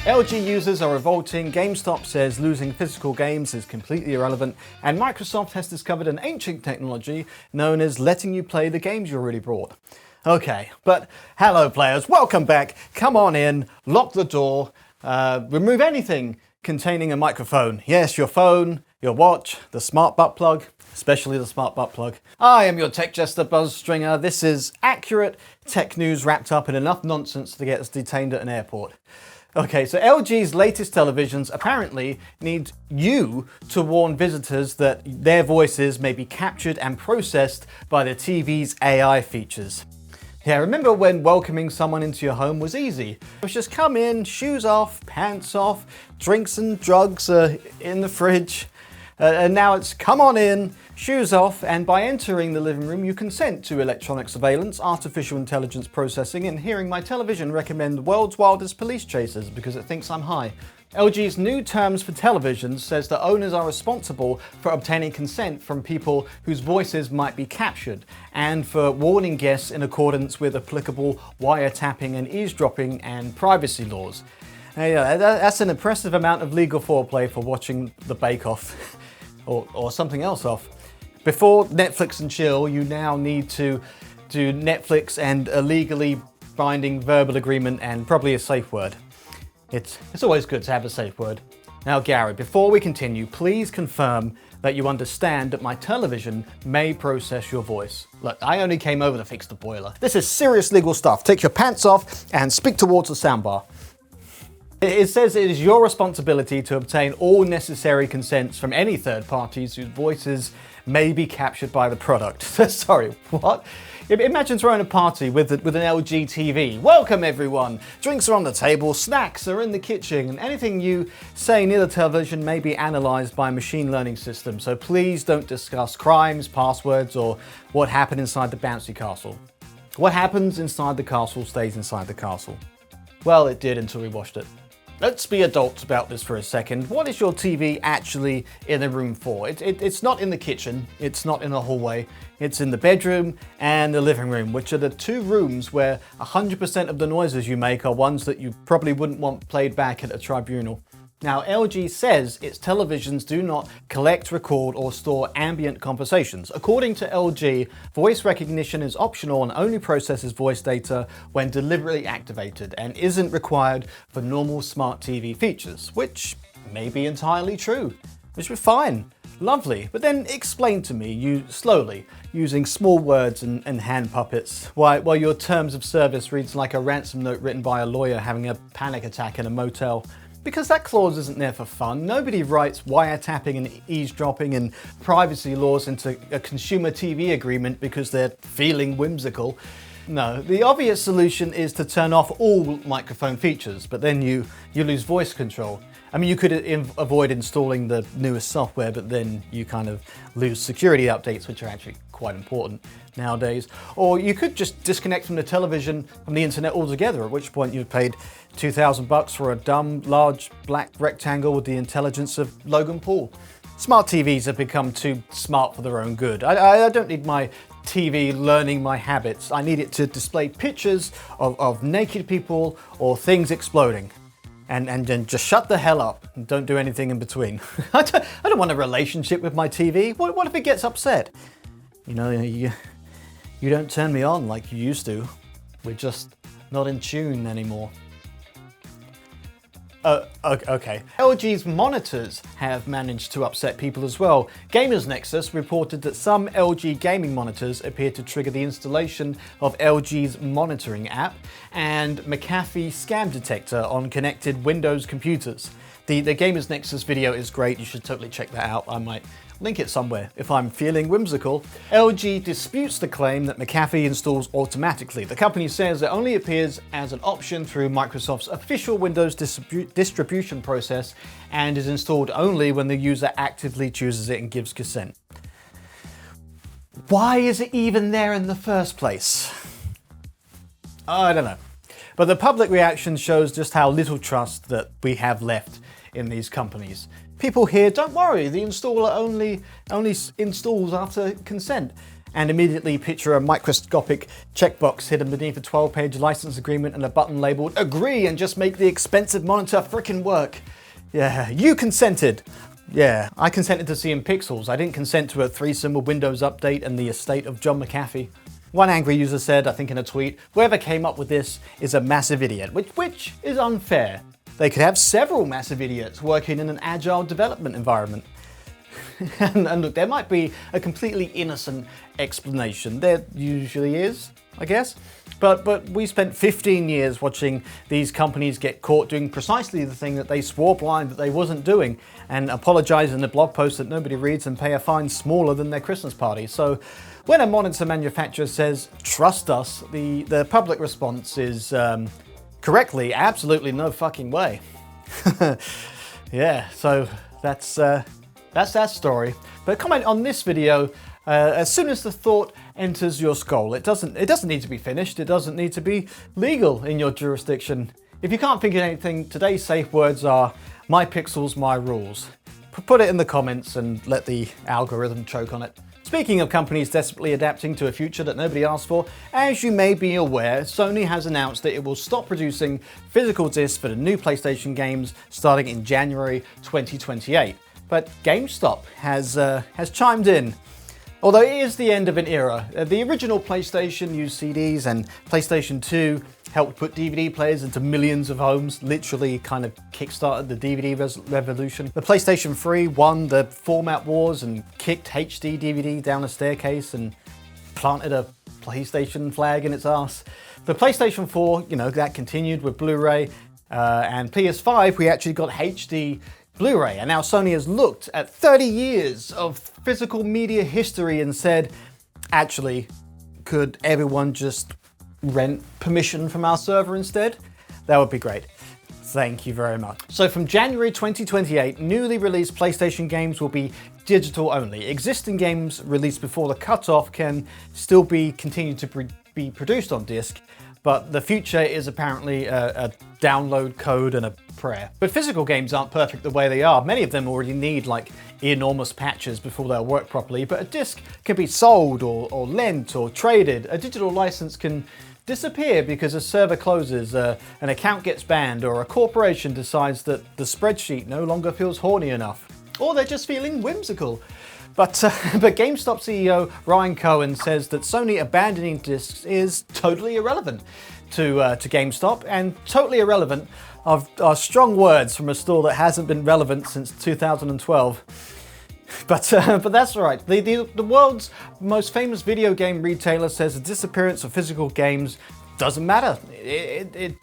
LG users are revolting, GameStop says losing physical games is completely irrelevant, and Microsoft has discovered an ancient technology known as letting you play the games you already bought. Okay, but hello players, welcome back, come on in, lock the door, remove anything containing a microphone. Yes, your phone, your watch, the smart butt plug, especially the smart butt plug. I am your tech jester Buzz Stringer. This is accurate tech news wrapped up in enough nonsense to get us detained at an airport. Okay, so LG's latest televisions apparently need you to warn visitors that their voices may be captured and processed by the TV's AI features. Yeah, remember when welcoming someone into your home was easy? It was just come in, shoes off, pants off, drinks and drugs in the fridge. And now it's come on in, shoes off, and by entering the living room you consent to electronic surveillance, artificial intelligence processing, and hearing my television recommend the world's wildest police chases because it thinks I'm high. LG's new terms for televisions says that owners are responsible for obtaining consent from people whose voices might be captured, and for warning guests in accordance with applicable wiretapping and eavesdropping and privacy laws. Yeah, that's an impressive amount of legal foreplay for watching the Bake Off. or something else off. Before Netflix and chill, you now need to do Netflix and a legally binding verbal agreement and probably a safe word. It's always good to have a safe word. Now Gary, before we continue, please confirm that you understand that my television may process your voice. Look, I only came over to fix the boiler. This is serious legal stuff. Take your pants off and speak towards the soundbar. It says it is your responsibility to obtain all necessary consents from any third parties whose voices may be captured by the product. Sorry, what? Imagine throwing a party with an LG TV. Welcome everyone! Drinks are on the table, snacks are in the kitchen, and anything you say near the television may be analysed by a machine learning system, so please don't discuss crimes, passwords, or what happened inside the bouncy castle. What happens inside the castle stays inside the castle. Well, it did until we watched it. Let's be adults about this for a second. What is your TV actually in the room for? It's not in the kitchen, it's not in the hallway, it's in the bedroom and the living room, which are the two rooms where 100% of the noises you make are ones that you probably wouldn't want played back at a tribunal. Now, LG says its televisions do not collect, record, or store ambient conversations. According to LG, voice recognition is optional and only processes voice data when deliberately activated and isn't required for normal smart TV features, which may be entirely true, which is fine. Lovely, but then explain to me, slowly, using small words and hand puppets, while your terms of service reads like a ransom note written by a lawyer having a panic attack in a motel. Because that clause isn't there for fun. Nobody writes wiretapping and eavesdropping and privacy laws into a consumer TV agreement because they're feeling whimsical. No, the obvious solution is to turn off all microphone features, but then you lose voice control. I mean, you could avoid installing the newest software, but then you kind of lose security updates, which are actually quite important nowadays. Or you could just disconnect from the television from the internet altogether, at which point you've paid $2,000 for a dumb, large, black rectangle with the intelligence of Logan Paul. Smart TVs have become too smart for their own good. I don't need my TV learning my habits. I need it to display pictures of naked people or things exploding. And then just shut the hell up and don't do anything in between. I don't want a relationship with my TV. What if it gets upset? You know, you don't turn me on like you used to. We're just not in tune anymore. Okay. LG's monitors have managed to upset people as well. Gamers Nexus reported that some LG gaming monitors appear to trigger the installation of LG's monitoring app and McAfee scam detector on connected Windows computers. The Gamers Nexus video is great, you should totally check that out. I might link it somewhere if I'm feeling whimsical. LG disputes the claim that McAfee installs automatically. The company says it only appears as an option through Microsoft's official Windows distribution process and is installed only when the user actively chooses it and gives consent. Why is it even there in the first place? I don't know. But the public reaction shows just how little trust that we have left in these companies. People here, don't worry, the installer only installs after consent. and immediately picture a microscopic checkbox hidden beneath a 12-page license agreement and a button labeled "Agree and just make the expensive monitor frickin' work." Yeah, you consented. Yeah, I consented to seeing pixels. I didn't consent to a 3-symbol Windows update and the estate of John McAfee. One angry user said, I think in a tweet, "Whoever came up with this is a massive idiot," which is unfair. They could have several massive idiots working in an agile development environment. and look, there might be a completely innocent explanation. There usually is, I guess. But we spent 15 years watching these companies get caught doing precisely the thing that they swore blind that they wasn't doing, and apologize in a blog post that nobody reads and pay a fine smaller than their Christmas party. So when a monitor manufacturer says, "Trust us," the public response is correctly, absolutely no fucking way. Yeah, so that's that story. But comment on this video as soon as the thought enters your skull. It doesn't need to be finished. It doesn't need to be legal in your jurisdiction. If you can't think of anything, today's safe words are "my pixels, my rules." Put it in the comments and let the algorithm choke on it. Speaking of companies desperately adapting to a future that nobody asked for, as you may be aware, Sony has announced that it will stop producing physical discs for the new PlayStation games starting in January 2028. But GameStop has chimed in. Although it is the end of an era, the original PlayStation used CDs, and PlayStation 2 helped put DVD players into millions of homes, literally kind of kickstarted the DVD revolution. The PlayStation 3 won the format wars and kicked HD DVD down a staircase and planted a PlayStation flag in its ass. The PlayStation 4, that continued with Blu-ray, and PS5 we actually got HD Blu-ray, and now Sony has looked at 30 years of physical media history and said, actually, could everyone just rent permission from our server instead? That would be great. Thank you very much. So from January 2028, newly released PlayStation games will be digital only. Existing games released before the cutoff can still be continued to be produced on disc, but the future is apparently a download code and a prayer. But physical games aren't perfect the way they are. Many of them already need enormous patches before they'll work properly, but a disc can be sold or lent or traded. A digital license can disappear because a server closes, an account gets banned, or a corporation decides that the spreadsheet no longer feels horny enough. Or they're just feeling whimsical. But GameStop CEO Ryan Cohen says that Sony abandoning discs is totally irrelevant to GameStop, and totally irrelevant are strong words from a store that hasn't been relevant since 2012. But that's all right. The world's most famous video game retailer says the disappearance of physical games doesn't matter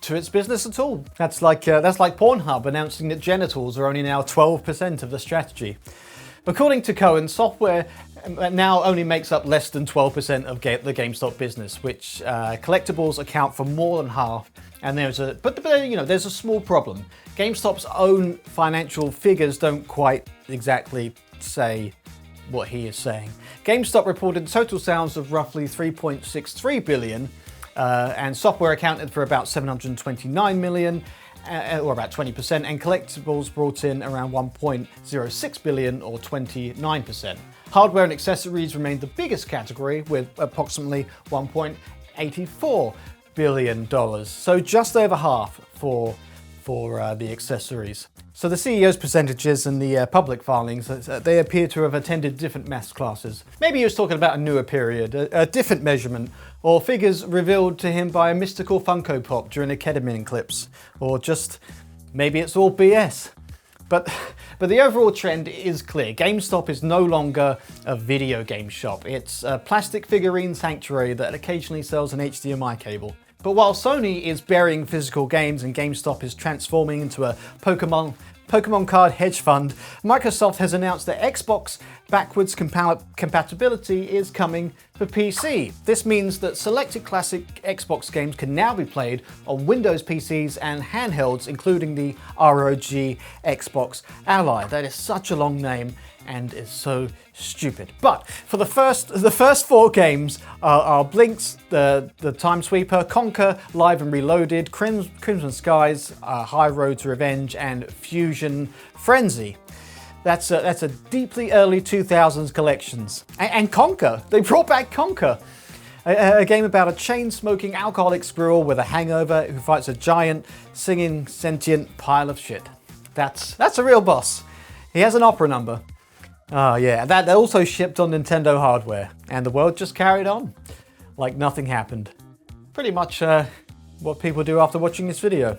to its business at all. That's like Pornhub announcing that genitals are only now 12% of the strategy. According to Cohen, software now only makes up less than 12% of the GameStop business, which collectibles account for more than half. And there's a small problem. GameStop's own financial figures don't quite exactly say what he is saying. GameStop reported total sales of roughly $3.63 billion, and software accounted for about $729 million. Or about 20%, and collectibles brought in around $1.06 billion, or 29%. Hardware and accessories remained the biggest category, with approximately $1.84 billion. So just over half for the accessories. So the CEO's percentages and the public filings, they appear to have attended different maths classes. Maybe he was talking about a newer period, a different measurement, or figures revealed to him by a mystical Funko Pop during a ketamine eclipse, or just maybe it's all BS. But the overall trend is clear. GameStop is no longer a video game shop. It's a plastic figurine sanctuary that occasionally sells an HDMI cable. But while Sony is burying physical games and GameStop is transforming into a Pokemon card hedge fund, Microsoft has announced that Xbox backwards compatibility is coming for PC. This means that selected classic Xbox games can now be played on Windows PCs and handhelds, including the ROG Xbox Ally. That is such a long name and is so stupid. But for the first 4 games are Blinks, the Time Sweeper, Conquer, Live and Reloaded, Crimson Skies, High Road to Revenge, and Fusion Frenzy. That's a deeply early 2000s collections. And Conker, they brought back Conker. A game about a chain-smoking alcoholic squirrel with a hangover who fights a giant, singing, sentient pile of shit. That's a real boss. He has an opera number. Oh yeah, that also shipped on Nintendo hardware. And the world just carried on. Like nothing happened. Pretty much what people do after watching this video.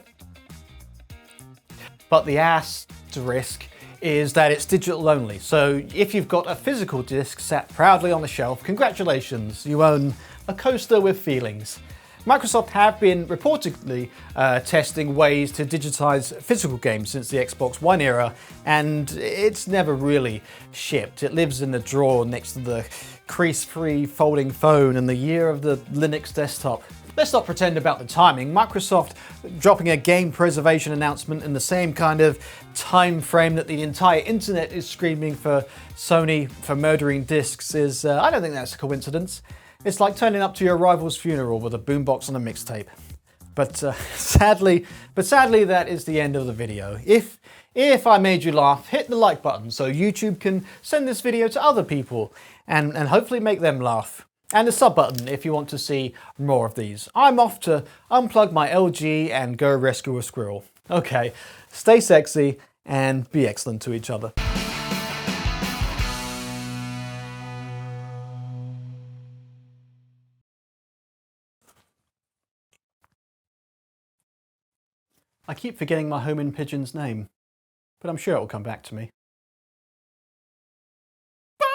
But the asterisk is that it's digital only. So if you've got a physical disc sat proudly on the shelf, congratulations, you own a coaster with feelings. Microsoft have been reportedly testing ways to digitize physical games since the Xbox One era, and it's never really shipped. It lives in the drawer next to the crease-free folding phone in the year of the Linux desktop. Let's not pretend about the timing. Microsoft dropping a game preservation announcement in the same kind of time frame that the entire internet is screaming for Sony for murdering discs is, I don't think that's a coincidence. It's like turning up to your rival's funeral with a boombox on a mixtape. But sadly, that is the end of the video. If I made you laugh, hit the like button so YouTube can send this video to other people and hopefully make them laugh. And the sub button if you want to see more of these. I'm off to unplug my LG and go rescue a squirrel. Okay, stay sexy and be excellent to each other. I keep forgetting my homing pigeon's name, but I'm sure it will come back to me.